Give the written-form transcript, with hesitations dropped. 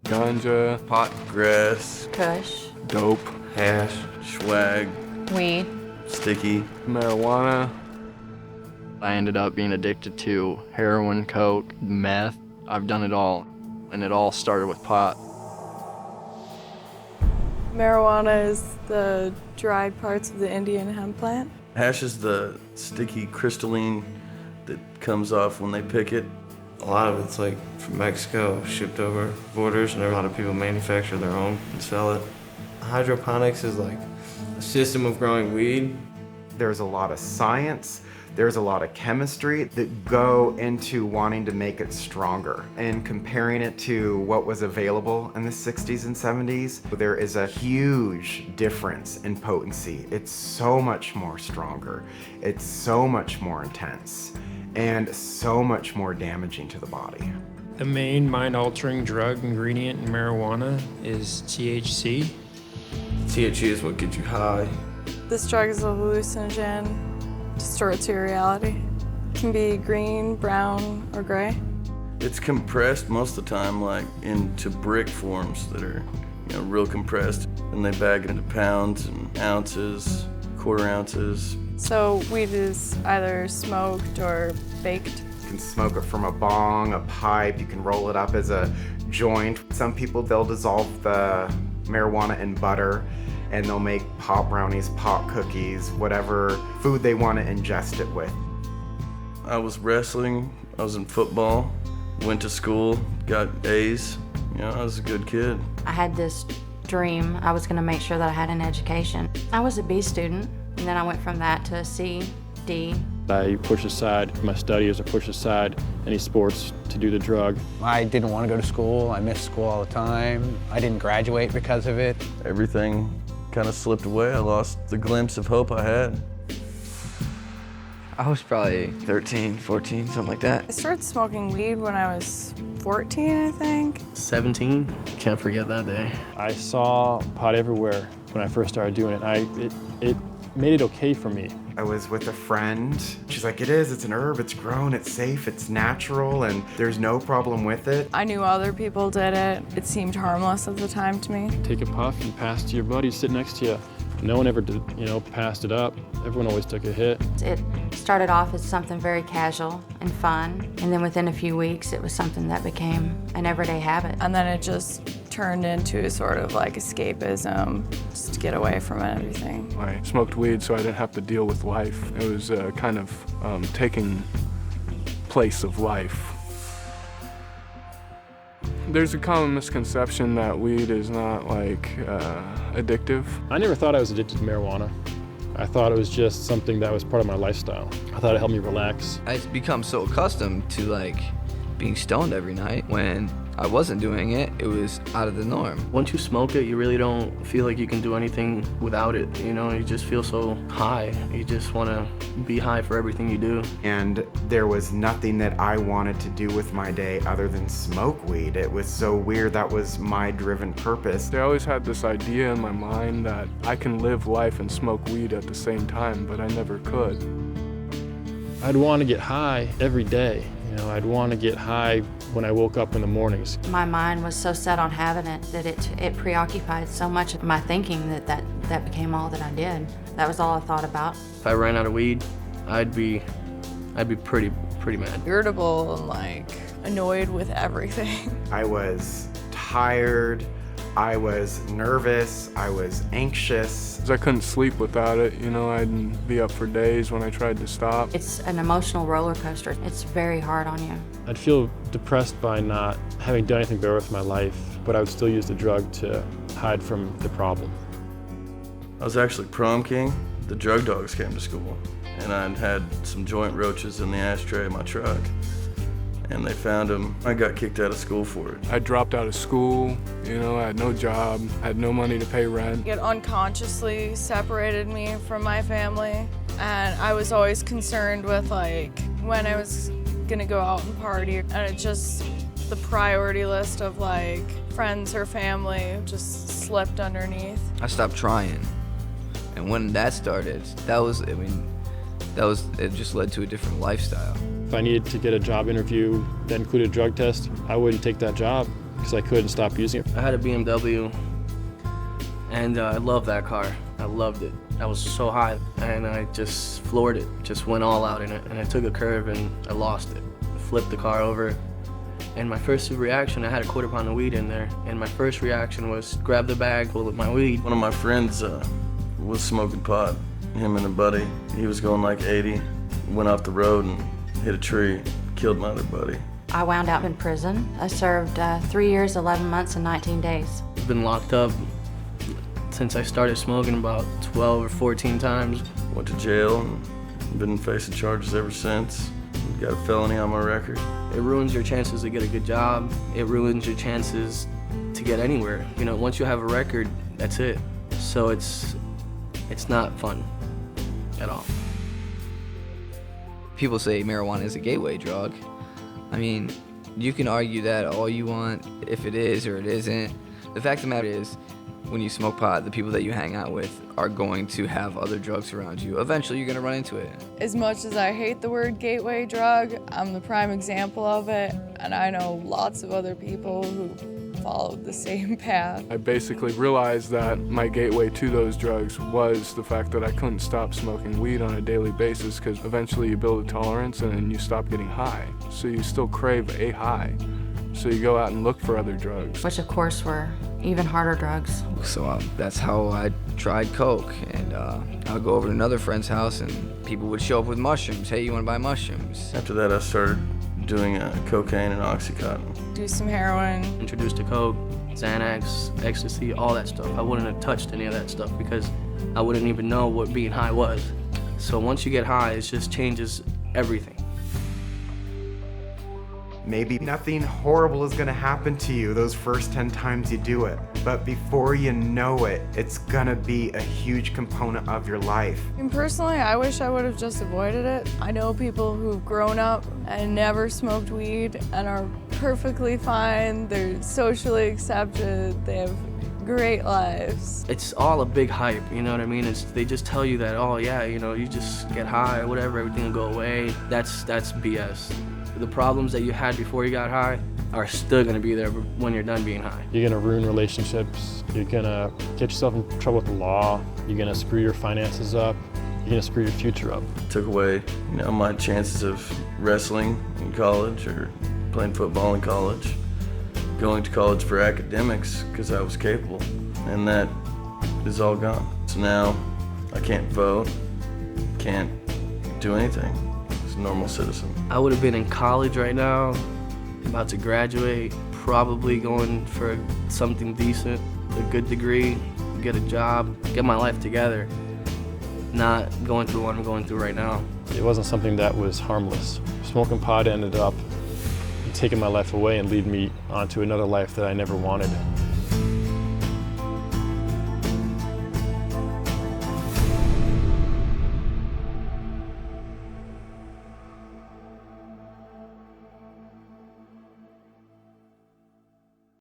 Ganja, pot, grass, Kush, dope, hash, swag, weed, sticky. marijuana. I ended up being addicted to heroin, coke, meth. I've done it all, and it all started with pot. Marijuana is the dried parts of the Indian hemp plant. Hash is the sticky crystalline that comes off when they pick it. A lot of it's like from Mexico, shipped over borders, and a lot of people manufacture their own and sell it. Hydroponics is like a system of growing weed. There's a lot of science, there's a lot of chemistry that go into wanting to make it stronger and comparing it to what was available in the 60s and 70s. There is a huge difference in potency. It's so much more stronger. It's so much more intense and so much more damaging to the body. The main mind-altering drug ingredient in marijuana is THC. THC is what gets you high. This drug is a hallucinogen, distorts your reality. It can be green, brown, or gray. It's compressed most of the time, like into brick forms that are, real compressed. And they bag it into pounds and ounces, quarter ounces. So weed is either smoked or baked. You can smoke it from a bong, a pipe, you can roll it up as a joint. Some people, they'll dissolve the marijuana in butter and they'll make pot brownies, pot cookies, whatever food they want to ingest it with. I was wrestling, I was in football, went to school, got A's. I was a good kid. I had this dream. I was going to make sure that I had an education. I was a B student, and then I went from that to a C, D. I push aside my studies, I push aside any sports to do the drug. I didn't want to go to school. I missed school all the time. I didn't graduate because of it. Everything kind of slipped away. I lost the glimpse of hope I had. I was probably 13, 14, something like that. I started smoking weed when I was 14, I think. 17, can't forget that day. I saw pot everywhere when I first started doing it. It made it okay for me. I was with a friend. She's like, it's an herb, it's grown, it's safe, it's natural, and there's no problem with it. I knew other people did it. It seemed harmless at the time to me. Take a puff and pass to your buddy sitting next to you. No one ever did, passed it up. Everyone always took a hit. It started off as something very casual and fun, and then within a few weeks, it was something that became an everyday habit. And then it just turned into sort of like escapism, just to get away from everything. I smoked weed so I didn't have to deal with life. It was kind of taking place of life. There's a common misconception that weed is not addictive. I never thought I was addicted to marijuana. I thought it was just something that was part of my lifestyle. I thought it helped me relax. I've become so accustomed to being stoned every night. When I wasn't doing it, it was out of the norm. Once you smoke it, you really don't feel like you can do anything without it. You just feel so high. You just want to be high for everything you do. And there was nothing that I wanted to do with my day other than smoke weed. It was so weird. That was my driven purpose. I always had this idea in my mind that I can live life and smoke weed at the same time, but I never could. I'd want to get high every day. I'd want to get high when I woke up in the mornings. My mind was so set on having it that it preoccupied so much of my thinking that became all that I did. That was all I thought about. If I ran out of weed, I'd be pretty mad. Irritable and annoyed with everything. I was tired, I was nervous, I was anxious. I couldn't sleep without it. I'd be up for days when I tried to stop. It's an emotional roller coaster. It's very hard on you. I'd feel depressed by not having done anything better with my life, but I would still use the drug to hide from the problem. I was actually prom king. The drug dogs came to school, and I'd had some joint roaches in the ashtray of my truck. And they found them. I got kicked out of school for it. I dropped out of school, I had no job, had no money to pay rent. It unconsciously separated me from my family, and I was always concerned with when I was gonna go out and party, and it just, the priority list of friends or family just slipped underneath. I stopped trying, and when that started, it just led to a different lifestyle. If I needed to get a job interview that included a drug test, I wouldn't take that job because I couldn't stop using it. I had a BMW, and I loved that car. I loved it. I was so high, and I just floored it, just went all out in it, and I took a curve and I lost it. Flipped the car over, and my first reaction, I had a quarter pound of weed in there, and my first reaction was grab the bag full of my weed. One of my friends was smoking pot, him and a buddy. He was going like 80, went off the road and hit a tree, killed my other buddy. I wound up in prison. I served 3 years, 11 months, and 19 days. I've been locked up since I started smoking about 12 or 14 times. Went to jail and been facing charges ever since. Got a felony on my record. It ruins your chances to get a good job. It ruins your chances to get anywhere. You know, once you have a record, that's it. So it's not fun at all. People say marijuana is a gateway drug. I mean, you can argue that all you want, if it is or it isn't. The fact of the matter is, when you smoke pot, the people that you hang out with are going to have other drugs around you. Eventually, you're gonna run into it. As much as I hate the word gateway drug, I'm the prime example of it, and I know lots of other people who followed the same path. I basically realized that my gateway to those drugs was the fact that I couldn't stop smoking weed on a daily basis, because eventually you build a tolerance and then you stop getting high. So you still crave a high. So you go out and look for other drugs. Which of course were even harder drugs. So that's how I tried coke, and I'll go over to another friend's house and people would show up with mushrooms. Hey, you wanna buy mushrooms? After that, I started doing cocaine and Oxycontin. Do some heroin. Introduced to coke, Xanax, ecstasy, all that stuff. I wouldn't have touched any of that stuff because I wouldn't even know what being high was. So once you get high, it just changes everything. Maybe nothing horrible is gonna happen to you those first 10 times you do it, but before you know it, it's gonna be a huge component of your life. And personally, I wish I would have just avoided it. I know people who've grown up and never smoked weed and are perfectly fine. They're socially accepted. They have great lives. It's all a big hype, you know what I mean? They just tell you that, oh yeah, you know, you just get high or whatever, everything will go away. That's BS. The problems that you had before you got high are still gonna be there when you're done being high. You're gonna ruin relationships. You're gonna get yourself in trouble with the law. You're gonna screw your finances up. You're gonna screw your future up. Took away, you know, my chances of wrestling in college or playing football in college, going to college for academics because I was capable, and that is all gone. So now I can't vote, can't do anything as a normal citizen. I would have been in college right now, about to graduate, probably going for something decent, a good degree, get a job, get my life together, not going through what I'm going through right now. It wasn't something that was harmless. Smoking pot ended up taking my life away and leading me onto another life that I never wanted.